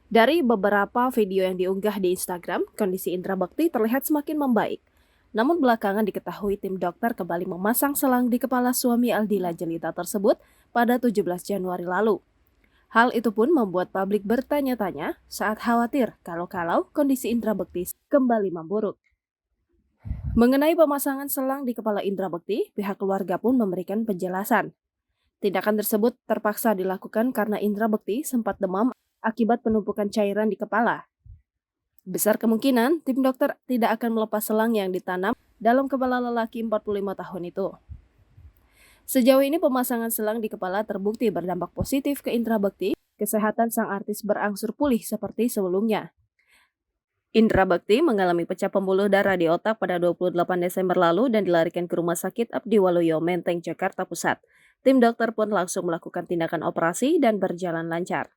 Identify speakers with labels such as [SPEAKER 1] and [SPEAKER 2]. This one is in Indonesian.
[SPEAKER 1] Dari beberapa video yang diunggah di Instagram, kondisi Indra Bekti terlihat semakin membaik. Namun belakangan diketahui tim dokter kembali memasang selang di kepala suami Aldila Jelita tersebut pada 17 Januari lalu. Hal itu pun membuat publik bertanya-tanya saat khawatir kalau-kalau kondisi Indra Bekti kembali memburuk. Mengenai pemasangan selang di kepala Indra Bekti, pihak keluarga pun memberikan penjelasan. Tindakan tersebut terpaksa dilakukan karena Indra Bekti sempat demam akibat penumpukan cairan di kepala. Besar kemungkinan tim dokter tidak akan melepas selang yang ditanam dalam kepala lelaki 45 tahun itu. Sejauh ini pemasangan selang di kepala terbukti berdampak positif ke Indra Bekti, kesehatan sang artis berangsur pulih seperti sebelumnya. Indra Bekti mengalami pecah pembuluh darah di otak pada 28 Desember lalu dan dilarikan ke Rumah Sakit Abdiwaluyo Menteng, Jakarta Pusat. Tim dokter pun langsung melakukan tindakan operasi dan berjalan lancar.